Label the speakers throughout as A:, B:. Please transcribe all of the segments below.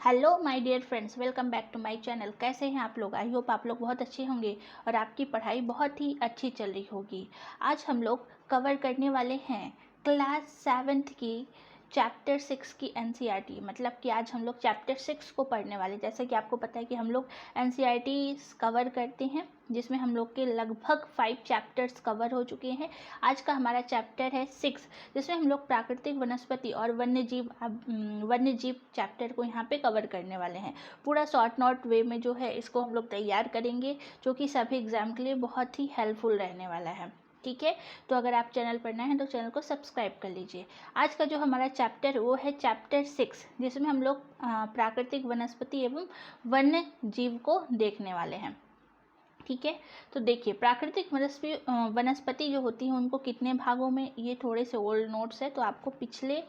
A: Hello my dear friends, welcome back to my channel. कैसे हैं आप लोग? आई होप आप लोग बहुत अच्छे होंगे और आपकी पढ़ाई बहुत ही अच्छी चल रही होगी। आज हम लोग कवर करने वाले हैं क्लास 7th की चैप्टर 6 की एनसीईआरटी। मतलब कि आज हम लोग चैप्टर 6 को पढ़ने वाले। जैसे कि आपको पता है कि हम लोग एनसीईआरटी कवर करते हैं जिसमें हम लोग के लगभग 5 चैप्टर्स कवर हो चुके हैं। आज का हमारा चैप्टर है 6, जिसमें हम लोग प्राकृतिक वनस्पति और वन्यजीव चैप्टर को यहाँ पे कवर करने वाले हैं। पूरा शॉर्ट नोट वे में जो है इसको हम लोग तैयार करेंगे, जो कि सभी एग्जाम के लिए बहुत ही हेल्पफुल रहने वाला है। ठीक है, तो अगर आप चैनल पर नए हैं तो चैनल को सब्सक्राइब कर लीजिए। आज का जो हमारा चैप्टर है वो है चैप्टर 6, जिसमें हम लोग प्राकृतिक वनस्पति एवं वन्य जीव को देखने वाले हैं। ठीक है, तो देखिए प्राकृतिक वनस्पति जो होती हैं उनको कितने भागों में, ये थोड़े से ओल्ड नोट्स है तो आपको पिछले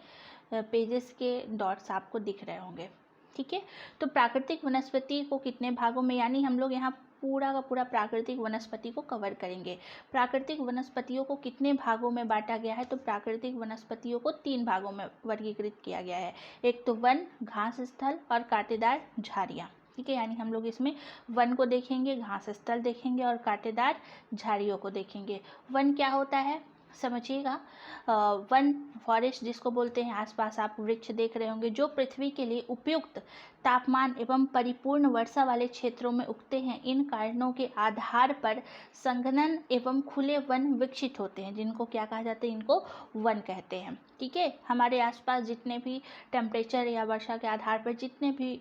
A: पेजेस के डॉट्स आपको दिख रहे होंगे। ठीक है, तो प्राकृतिक वनस्पति को कितने भागों में, यानी हम लोग यहाँ पूरा का पूरा प्राकृतिक वनस्पति को कवर करेंगे। प्राकृतिक वनस्पतियों को कितने भागों में बांटा गया है, तो प्राकृतिक वनस्पतियों को 3 भागों में वर्गीकृत किया गया है। एक तो वन, घास स्थल और कांटेदार झाड़ियाँ। ठीक है, यानी हम लोग इसमें वन को देखेंगे, घास स्थल देखेंगे और कांटेदार झाड़ियों को देखेंगे। वन क्या होता है समझिएगा। वन फॉरेस्ट जिसको बोलते हैं, आसपास आप वृक्ष देख रहे होंगे जो पृथ्वी के लिए उपयुक्त तापमान एवं परिपूर्ण वर्षा वाले क्षेत्रों में उगते हैं। इन कारणों के आधार पर संघनन एवं खुले वन विकसित होते हैं, जिनको क्या कहा जाता है, इनको वन कहते हैं। ठीक है, हमारे आसपास जितने भी टेम्परेचर या वर्षा के आधार पर जितने भी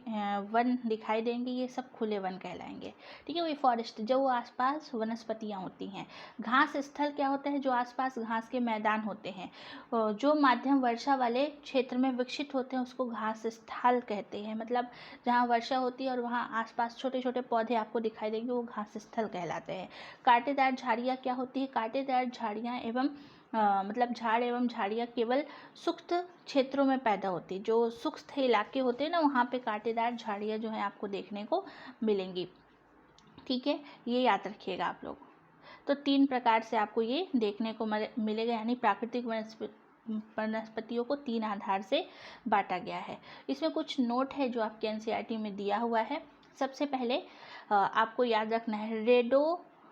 A: वन दिखाई देंगे ये सब खुले वन कहलाएंगे। ठीक है, वही फॉरेस्ट जो आसपास वनस्पतियाँ होती हैं। घास स्थल क्या होता है, जो आसपास घास के मैदान होते हैं, जो माध्यम वर्षा वाले क्षेत्र में विकसित होते हैं उसको घास स्थल कहते हैं। मतलब जहाँ वर्षा होती है और वहाँ आसपास छोटे छोटे पौधे आपको दिखाई देंगे वो घास स्थल कहलाते हैं। कांटेदार झाड़ियाँ क्या होती है, कांटेदार झाड़ियाँ एवं मतलब झाड़ एवं झाड़ियाँ केवल शुष्क क्षेत्रों में पैदा होती है। जो शुष्क इलाके होते हैं ना, वहाँ पे कांटेदार झाड़ियाँ जो है आपको देखने को मिलेंगी। ठीक है, ये याद रखिएगा आप लोग। तो 3 प्रकार से आपको ये देखने को मिलेगा, यानी प्राकृतिक वनस्पतियों को 3 आधार से बांटा गया है। इसमें कुछ नोट है जो आपके एनसीईआरटी में दिया हुआ है। सबसे पहले आपको याद रखना है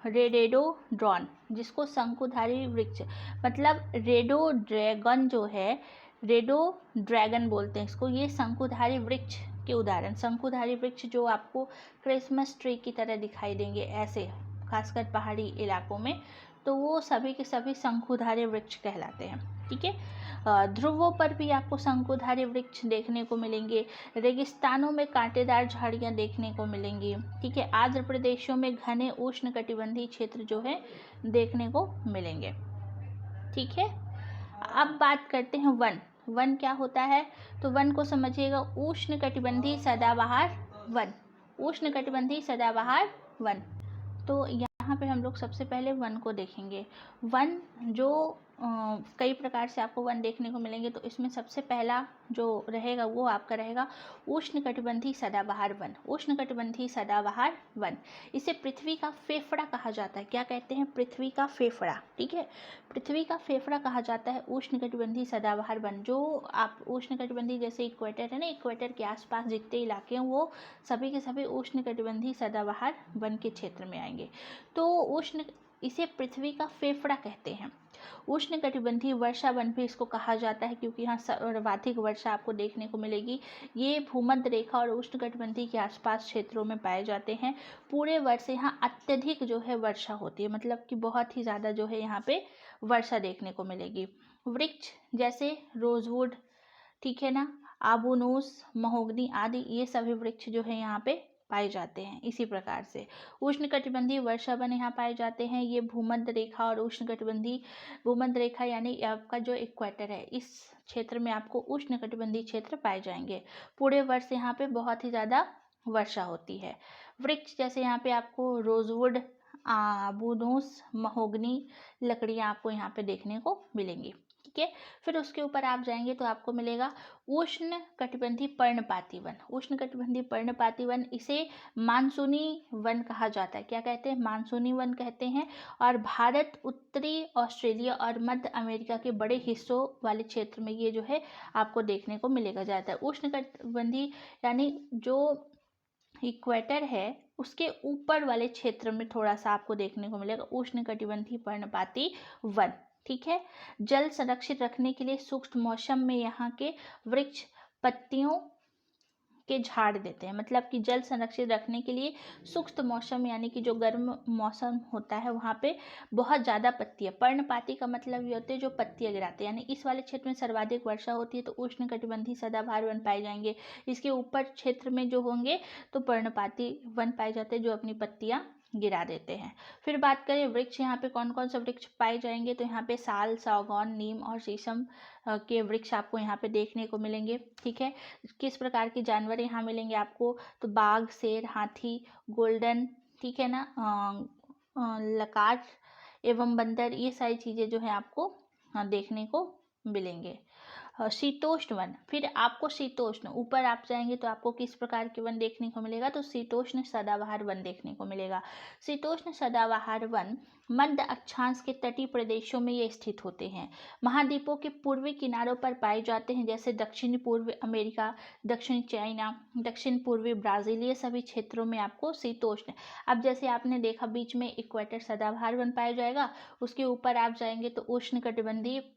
A: रेडोड्रॉन, जिसको शंकुधारी वृक्ष, मतलब रेडो ड्रैगन जो है, रेडो ड्रैगन बोलते हैं इसको, ये शंकुधारी वृक्ष के उदाहरण। शंकुधारी वृक्ष जो आपको क्रिसमस ट्री की तरह दिखाई देंगे ऐसे, खासकर पहाड़ी इलाकों में, तो वो सभी के सभी शंकुधारी वृक्ष कहलाते हैं। ठीक है, ध्रुवों पर भी आपको शंकुधारी वृक्ष देखने को मिलेंगे। रेगिस्तानों में कांटेदार झाड़ियाँ देखने को मिलेंगी। ठीक है, आर्द्र प्रदेशों में घने उष्णकटिबंधीय क्षेत्र जो है देखने को मिलेंगे। ठीक है, अब बात करते हैं वन। वन क्या होता है, तो वन को समझिएगा उष्णकटिबंधीय सदाबहार वन। उष्णकटिबंधीय सदाबहार वन, तो यहाँ पे हम लोग सबसे पहले वन को देखेंगे। वन जो कई प्रकार से आपको वन देखने को मिलेंगे, तो इसमें सबसे पहला जो रहेगा वो आपका रहेगा उष्णकटिबंधीय सदाबहार वन। उष्णकटिबंधीय सदाबहार वन, इसे पृथ्वी का फेफड़ा कहा जाता है। क्या कहते हैं, पृथ्वी का फेफड़ा। ठीक है, पृथ्वी का फेफड़ा कहा जाता है उष्णकटिबंधीय सदाबहार वन। जो आप उष्णकटिबंधीय, जैसे इक्वेटर है ना, इक्वेटर के आसपास जितने इलाके हैं वो सभी के सभी उष्णकटिबंधीय सदाबहार वन के क्षेत्र में आएंगे। तो इसे पृथ्वी का फेफड़ा कहते हैं। उष्णकटिबंधीय वर्षा वन भी इसको कहा जाता है, क्योंकि यहाँ सर्वाधिक वर्षा आपको देखने को मिलेगी। ये भूमध्य रेखा और उष्णकटिबंधीय के आसपास क्षेत्रों में पाए जाते हैं। पूरे वर्ष यहाँ अत्यधिक जो है वर्षा होती है, मतलब कि बहुत ही ज़्यादा जो है यहाँ पे वर्षा देखने को मिलेगी। वृक्ष जैसे रोजवुड, ठीक है ना, आबूनूस, महोगनी आदि, ये सभी वृक्ष जो है यहाँ पे पाए जाते हैं। इसी प्रकार से उष्णकटिबंधीय वर्षा वन यहाँ पाए जाते हैं। ये भूमध्य रेखा और उष्णकटिबंधीय, भूमध्य रेखा यानी आपका जो इक्वेटर है, इस क्षेत्र में आपको उष्णकटिबंधीय क्षेत्र पाए जाएंगे। पूरे वर्ष यहाँ पे बहुत ही ज़्यादा वर्षा होती है। वृक्ष जैसे यहाँ पे आपको रोजवुड, आबूनूस, महोगनी लकड़ियाँ आपको यहाँ पे देखने को मिलेंगी। ठीक है। फिर उसके ऊपर आप जाएंगे तो आपको मिलेगा उष्ण कटिबंधीय पर्णपाती वन। उष्ण कटिबंधीय पर्णपाती वन, इसे मानसूनी वन कहा जाता है। क्या कहते हैं? मानसूनी वन कहते हैं। और भारत, उत्तरी ऑस्ट्रेलिया और मध्य अमेरिका के बड़े हिस्सों वाले क्षेत्र में ये जो है आपको देखने को मिलेगा जाता है। उष्ण कटिबंधीय यानी जो इक्वेटर है उसके ऊपर वाले क्षेत्र में थोड़ा सा आपको देखने को मिलेगा उष्ण कटिबंधीय पर्णपाती वन, ठीक है। जल संरक्षित रखने के लिए शुष्क मौसम में यहाँ के वृक्ष पत्तियों के झाड़ देते हैं। मतलब कि जल संरक्षित रखने के लिए शुष्क मौसम यानी कि जो गर्म मौसम होता है वहाँ पे बहुत ज़्यादा पत्तियाँ, पर्णपाती का मतलब ये होते हैं जो पत्तियाँ गिराते हैं, यानी इस वाले क्षेत्र में सर्वाधिक वर्षा होती है तो उष्ण कटिबंधीय सदाबहार वन पाए जाएंगे। इसके ऊपर क्षेत्र में जो होंगे तो पर्णपाती वन पाए जाते हैं जो अपनी पत्तियाँ गिरा देते हैं। फिर बात करें वृक्ष, यहाँ पे कौन कौन से वृक्ष पाए जाएंगे तो यहाँ पे साल, सागौन, नीम और शीशम के वृक्ष आपको यहाँ पे देखने को मिलेंगे, ठीक है। किस प्रकार के जानवर यहाँ मिलेंगे आपको तो बाघ, शेर, हाथी, गोल्डन, ठीक है ना, लकाच एवं बंदर, ये सारी चीज़ें जो है आपको देखने को मिलेंगे। शीतोष्ण वन, फिर आपको शीतोष्ण, ऊपर आप जाएंगे तो आपको किस प्रकार के वन देखने को मिलेगा तो शीतोष्ण सदाबहार वन देखने को मिलेगा। शीतोष्ण सदाबहार वन मध्य अक्षांश के तटीय प्रदेशों में ये स्थित होते हैं। महाद्वीपों के पूर्वी किनारों पर पाए जाते हैं, जैसे दक्षिण पूर्वी अमेरिका, दक्षिण चाइना, दक्षिण पूर्वी ब्राज़ील, ये सभी क्षेत्रों में आपको शीतोष्ण। अब जैसे आपने देखा बीच में इक्वेटर सदाबहार वन पाया जाएगा, उसके ऊपर आप जाएंगे तो उष्ण कटिबंधीय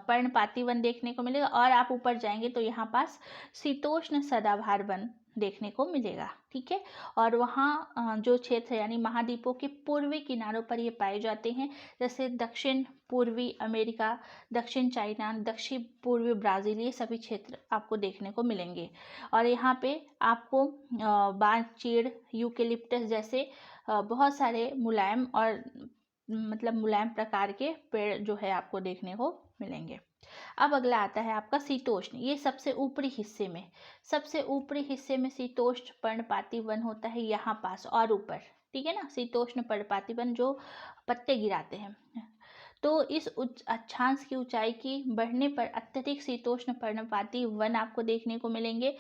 A: पर्णपाती वन देखने को मिलेगा, और आप ऊपर जाएंगे तो यहाँ पास शीतोष्ण सदाबहार वन देखने को मिलेगा, ठीक है। और वहाँ जो क्षेत्र यानी महाद्वीपों के पूर्वी किनारों पर ये पाए जाते हैं, जैसे दक्षिण पूर्वी अमेरिका, दक्षिण चाइना, दक्षिण पूर्वी ब्राज़ील, ये सभी क्षेत्र आपको देखने को मिलेंगे। और यहाँ पे आपको बांज, चीड़, यूकेलिप्टस जैसे बहुत सारे मुलायम और मतलब मुलायम प्रकार के पेड़ जो है आपको देखने को मिलेंगे। अब अगला आता है आपका शीतोष्ण, ये सबसे ऊपरी हिस्से में शीतोष्ण पर्णपाती वन होता है यहाँ पास और ऊपर, ठीक है ना, शीतोष्ण पर्णपाती वन जो पत्ते गिराते हैं। तो इस अक्षांश की ऊंचाई की बढ़ने पर अत्यधिक शीतोष्ण पर्णपाती वन आपको देखने को मिलेंगे,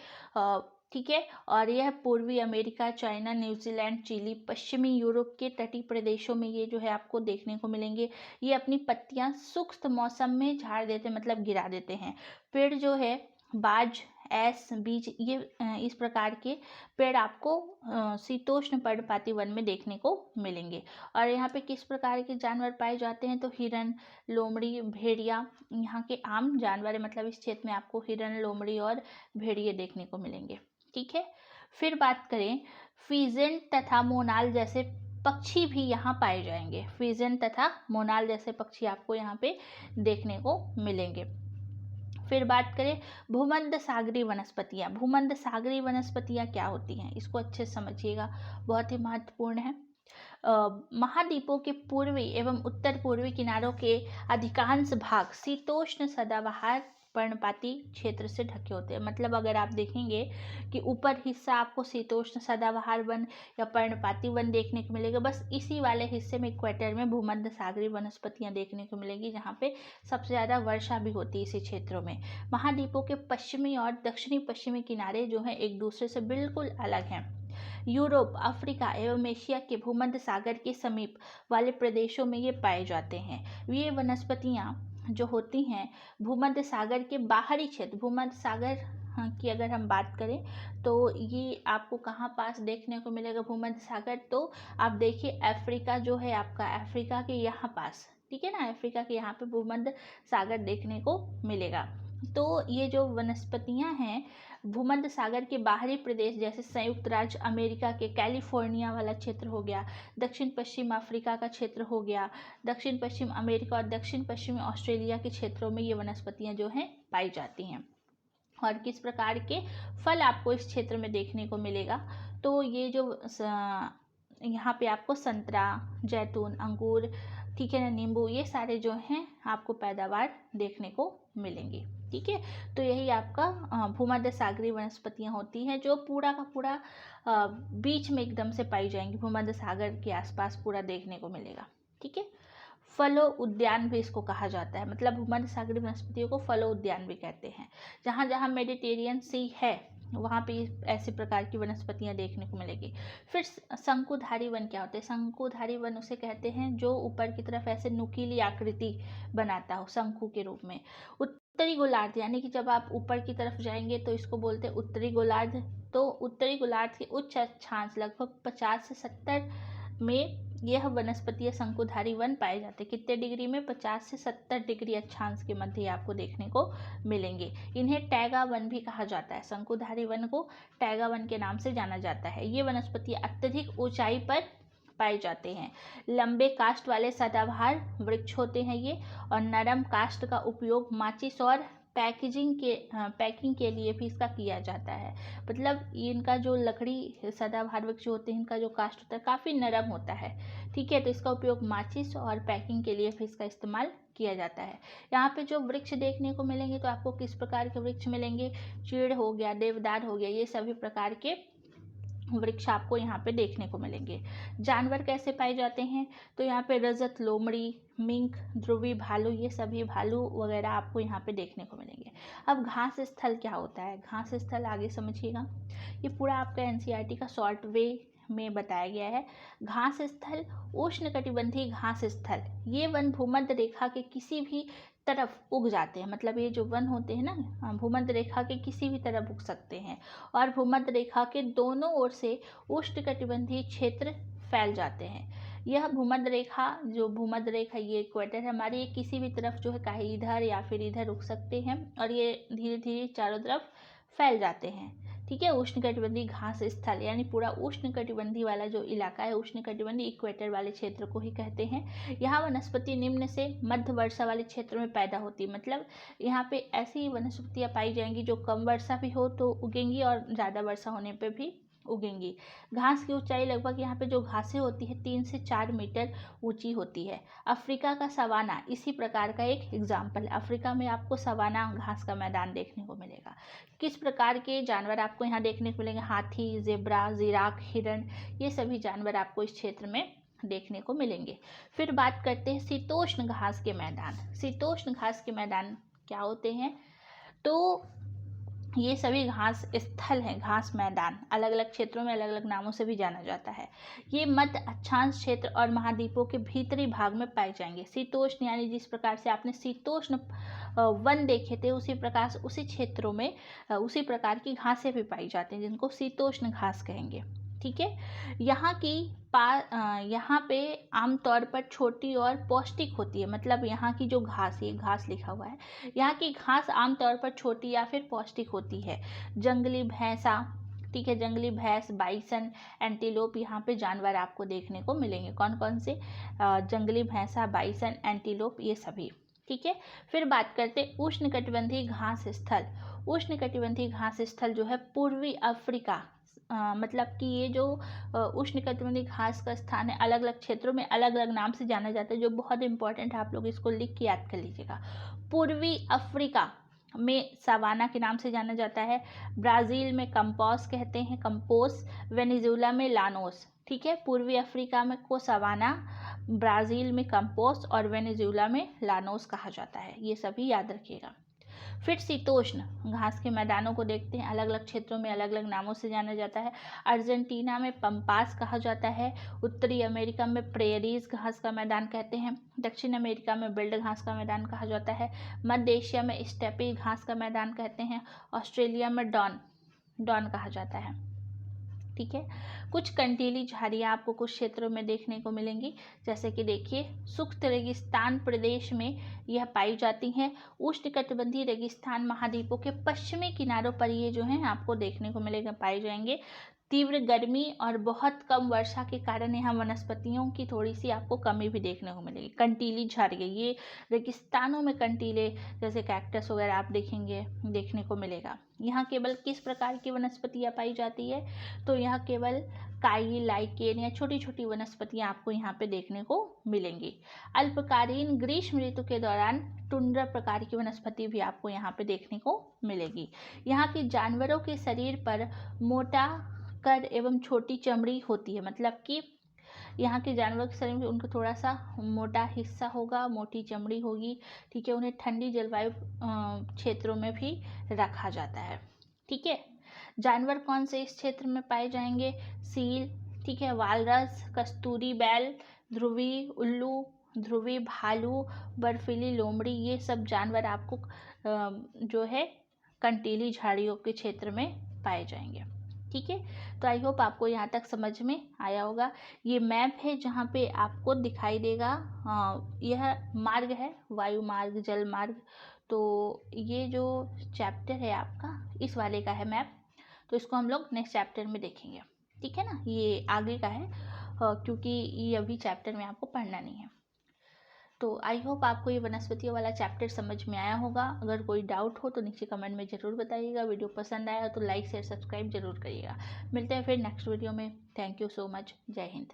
A: ठीक है। और यह पूर्वी अमेरिका, चाइना, न्यूजीलैंड, चिली, पश्चिमी यूरोप के तटीय प्रदेशों में ये जो है आपको देखने को मिलेंगे। ये अपनी पत्तियां शुष्क मौसम में झाड़ देते हैं, मतलब गिरा देते हैं। पेड़ जो है बाज, ऐस, बीज, ये इस प्रकार के पेड़ आपको शीतोष्ण पर्णपाती वन में देखने को मिलेंगे। और यहाँ पे किस प्रकार के जानवर पाए जाते हैं तो हिरन, लोमड़ी, भेड़िया यहाँ के आम जानवर है, मतलब इस क्षेत्र में आपको हिरन, लोमड़ी और भेड़िए देखने को मिलेंगे, ठीक है। फिर बात करें फीजेंट तथा मोनाल जैसे पक्षी भी यहाँ पाए जाएंगे। फीजेंट तथा मोनाल जैसे पक्षी आपको यहाँ पे देखने को मिलेंगे। फिर बात करें भूमध्य सागरीय वनस्पतियाँ। भूमध्य सागरीय वनस्पतियाँ क्या होती हैं इसको अच्छे से समझिएगा, बहुत ही महत्वपूर्ण है। महाद्वीपों के पूर्वी एवं उत्तर पूर्वी किनारों के अधिकांश भाग शीतोष्ण सदाबहार पर्णपाती क्षेत्र से ढके होते हैं। मतलब अगर आप देखेंगे कि ऊपर हिस्सा आपको शीतोष्ण सदाबहार वन या पर्णपाती वन देखने को मिलेगा, बस इसी वाले हिस्से में इक्वेटर में भूमध्य सागरीय वनस्पतियां देखने को मिलेंगी, जहाँ पे सबसे ज़्यादा वर्षा भी होती है इसी क्षेत्रों में। महाद्वीपों के पश्चिमी और दक्षिणी पश्चिमी किनारे जो हैं एक दूसरे से बिल्कुल अलग हैं। यूरोप, अफ्रीका एवं एशिया के भूमध्य सागर के समीप वाले प्रदेशों में ये पाए जाते हैं। ये वनस्पतियाँ जो होती हैं भूमध्य सागर के बाहरी क्षेत्र, भूमध्य सागर की अगर हम बात करें तो ये आपको कहाँ पास देखने को मिलेगा भूमध्य सागर, तो आप देखिए अफ्रीका जो है आपका, अफ्रीका के यहाँ पास, ठीक है ना, अफ्रीका के यहाँ पे भूमध्य सागर देखने को मिलेगा। तो ये जो वनस्पतियाँ हैं भूमध्य सागर के बाहरी प्रदेश जैसे संयुक्त राज्य अमेरिका के कैलिफोर्निया वाला क्षेत्र हो गया, दक्षिण पश्चिम अफ्रीका का क्षेत्र हो गया, दक्षिण पश्चिम अमेरिका और दक्षिण पश्चिमी ऑस्ट्रेलिया के क्षेत्रों में ये वनस्पतियाँ जो हैं पाई जाती हैं। और किस प्रकार के फल आपको इस क्षेत्र में देखने को मिलेगा तो ये जो यहाँ पे आपको संतरा, जैतून, अंगूर, ठीक है ना, नींबू, ये सारे जो हैं आपको पैदावार देखने को मिलेंगी, ठीक है। तो यही आपका भूमध्य सागरीय वनस्पतियाँ होती हैं जो पूरा का पूरा बीच में एकदम से पाई जाएंगी, भूमध्य सागर के आसपास पूरा देखने को मिलेगा, ठीक है। फलो उद्यान भी इसको कहा जाता है, मतलब भूमध्य सागरीय वनस्पतियों को फलो उद्यान भी कहते हैं। जहाँ जहाँ मेडिटेरियन सी है वहाँ पे ऐसे प्रकार की वनस्पतियाँ देखने को मिलेगी। फिर शंकुधारी वन क्या होते हैं? शंकुधारी वन उसे कहते हैं जो ऊपर की तरफ ऐसे नुकीली आकृति बनाता हो शंकु के रूप में। उत्तरी गोलार्ध, यानी कि जब आप ऊपर की तरफ जाएंगे तो इसको बोलते हैं उत्तरी गोलार्ध। तो उत्तरी गोलार्ध के उच्च अक्षांश लगभग 50 से 70 में यह वनस्पतीय शंकुधारी वन पाए जाते हैं। कितने डिग्री में? 50 से 70 डिग्री अक्षांश के मध्य आपको देखने को मिलेंगे। इन्हें टैगा वन भी कहा जाता है। शंकुधारी वन को टैगा वन के नाम से जाना जाता है। ये वनस्पति अत्यधिक ऊंचाई पर पाए जाते हैं। लंबे काष्ठ वाले सदाबहार वृक्ष होते हैं ये, और नरम काष्ठ का उपयोग माचिस और पैकिंग के लिए भी इसका किया जाता है। मतलब इनका जो लकड़ी सदाबहार वृक्ष होते हैं, इनका जो काष्ठ होता है काफ़ी नरम होता है। ठीक है, तो इसका उपयोग माचिस और पैकिंग के लिए भी इसका इस्तेमाल किया जाता है। यहाँ पे जो वृक्ष देखने को मिलेंगे तो आपको किस प्रकार के वृक्ष मिलेंगे? चीड़ हो गया, देवदार हो गया, ये सभी प्रकार के वृक्ष आपको यहाँ पे देखने को मिलेंगे। जानवर कैसे पाए जाते हैं? तो यहाँ पे रजत लोमड़ी, मिंक, ध्रुवी भालू, ये सभी भालू वगैरह आपको यहाँ पे देखने को मिलेंगे। अब घास स्थल क्या होता है? घास स्थल आगे समझिएगा, ये पूरा आपका एनसीईआरटी का शॉर्ट वे में बताया गया है। घास स्थल उष्णकटिबंधीय घास स्थल, ये वन भूमध्य रेखा के किसी भी तरफ उग जाते हैं। मतलब ये जो वन होते हैं ना, भूमध्य रेखा के किसी भी तरफ उग सकते हैं, और भूमध्य रेखा के दोनों ओर से उष्णकटिबंधीय क्षेत्र फैल जाते हैं। यह भूमध्य रेखा ये इक्वेटर है हमारी, ये किसी भी तरफ जो है कहीं इधर या फिर इधर उग सकते हैं, और ये धीरे धीरे चारों तरफ फैल जाते हैं। ठीक है, उष्णकटिबंधीय घास स्थल यानी पूरा उष्णकटिबंधीय वाला जो इलाका है, उष्णकटिबंधीय इक्वेटर वाले क्षेत्र को ही कहते हैं। यहाँ वनस्पति निम्न से मध्य वर्षा वाले क्षेत्र में पैदा होती है। मतलब यहाँ पे ऐसी वनस्पतियाँ पाई जाएंगी जो कम वर्षा भी हो तो उगेंगी, और ज़्यादा वर्षा होने पे भी उगेंगी। घास की ऊंचाई लगभग यहाँ पे जो घासें होती है 3 से 4 मीटर ऊंची होती है। अफ्रीका का सवाना इसी प्रकार का एक एग्जाम्पल है। अफ्रीका में आपको सवाना घास का मैदान देखने को मिलेगा। किस प्रकार के जानवर आपको यहाँ देखने को मिलेंगे? हाथी, जेब्रा, जिराफ, हिरण, ये सभी जानवर आपको इस क्षेत्र में देखने को मिलेंगे। फिर बात करते हैं शीतोष्ण घास के मैदान। शीतोष्ण घास के मैदान क्या होते हैं? तो ये सभी घास स्थल हैं, घास मैदान अलग अलग क्षेत्रों में अलग अलग नामों से भी जाना जाता है। ये मध्य अक्षांश क्षेत्र और महाद्वीपों के भीतरी भाग में पाए जाएंगे। शीतोष्ण यानी जिस प्रकार से आपने शीतोष्ण वन देखे थे उसी प्रकार से उसी क्षेत्रों में उसी प्रकार की घासें भी पाई जाती हैं, जिनको शीतोष्ण घास कहेंगे। ठीक है, यहाँ पे आमतौर पर छोटी और पौष्टिक होती है। मतलब यहाँ की जो घास, ये घास लिखा हुआ है, यहाँ की घास आमतौर पर छोटी या फिर पौष्टिक होती है। जंगली भैंसा, ठीक है, जंगली भैंस, बाइसन, एंटीलोप, यहाँ पे जानवर आपको देखने को मिलेंगे। कौन कौन से? जंगली भैंसा, बाइसन, एंटीलोप, ये सभी। ठीक है, फिर बात करते हैं उष्णकटिबंधीय घास स्थल। उष्णकटिबंधीय घास स्थल जो है पूर्वी अफ्रीका, मतलब कि ये जो उष्णकटिबंधीय घास का स्थान है अलग अलग क्षेत्रों में अलग अलग नाम से जाना जाता है, जो बहुत इंपॉर्टेंट है, आप लोग इसको लिख के याद कर लीजिएगा। पूर्वी अफ्रीका में सवाना के नाम से जाना जाता है। ब्राज़ील में कंपोस कहते हैं, कंपोस। वेनेजुएला में लानोस। ठीक है, पूर्वी अफ्रीका में को सवाना, ब्राज़ील में कंपोस और वेनेजुएला में लानोस कहा जाता है। ये सभी याद रखिएगा। फिर शीतोष्ण घास के मैदानों को देखते हैं, अलग अलग क्षेत्रों में अलग अलग नामों से जाना जाता है। अर्जेंटीना में पंपास कहा जाता है। उत्तरी अमेरिका में प्रेरीज घास का मैदान कहते हैं। दक्षिण अमेरिका में बिल्ड घास का मैदान कहा जाता है। मध्य एशिया में स्टेपी घास का मैदान कहते हैं। ऑस्ट्रेलिया में डॉन कहा जाता है। ठीक है, कुछ कंटीली झाड़ियाँ आपको कुछ क्षेत्रों में देखने को मिलेंगी, जैसे कि देखिए शुष्क रेगिस्तान प्रदेश में यह पाई जाती हैं। उष्णकटिबंधीय रेगिस्तान महाद्वीपों के पश्चिमी किनारों पर ये जो हैं आपको देखने को मिलेगा, पाए जाएंगे। तीव्र गर्मी और बहुत कम वर्षा के कारण यहाँ वनस्पतियों की थोड़ी सी आपको कमी भी देखने को मिलेगी। कंटीली झाड़ियाँ, ये रेगिस्तानों में कंटीले जैसे कैक्टस वगैरह आप देखेंगे, देखने को मिलेगा। यहाँ केवल किस प्रकार की वनस्पतियाँ पाई जाती है? तो यहाँ केवल काई, लाइकेन या छोटी छोटी वनस्पतियाँ आपको यहाँ पे देखने को मिलेंगी। अल्पकालीन ग्रीष्म ऋतु के दौरान टुंड्रा प्रकार की वनस्पति भी आपको यहाँ पे देखने को मिलेगी। यहाँ के जानवरों के शरीर पर मोटा कद एवं छोटी चमड़ी होती है। मतलब कि यहाँ के जानवर के शरीर में उनका थोड़ा सा मोटा हिस्सा होगा, मोटी चमड़ी होगी, ठीक है। उन्हें ठंडी जलवायु क्षेत्रों में भी रखा जाता है, ठीक है। जानवर कौन से इस क्षेत्र में पाए जाएंगे? सील, ठीक है, वालरस, कस्तूरी बैल, ध्रुवी उल्लू, ध्रुवी भालू, बर्फीली लोमड़ी, ये सब जानवर आपको जो है कंटीली झाड़ियों के क्षेत्र में पाए जाएंगे, ठीक है। तो आई होप आपको यहाँ तक समझ में आया होगा। ये मैप है जहाँ पे आपको दिखाई देगा, यह मार्ग है, वायु मार्ग, जल मार्ग। तो ये जो चैप्टर है आपका इस वाले का है मैप, तो इसको हम लोग नेक्स्ट चैप्टर में देखेंगे, ठीक है ना। ये आगे का है क्योंकि ये अभी चैप्टर में आपको पढ़ना नहीं है। तो आई होप आपको ये वनस्पतियों वाला चैप्टर समझ में आया होगा। अगर कोई डाउट हो तो नीचे कमेंट में ज़रूर बताइएगा। वीडियो पसंद आया तो लाइक शेयर सब्सक्राइब जरूर करिएगा। मिलते हैं फिर नेक्स्ट वीडियो में। Thank you so much. जय हिंद।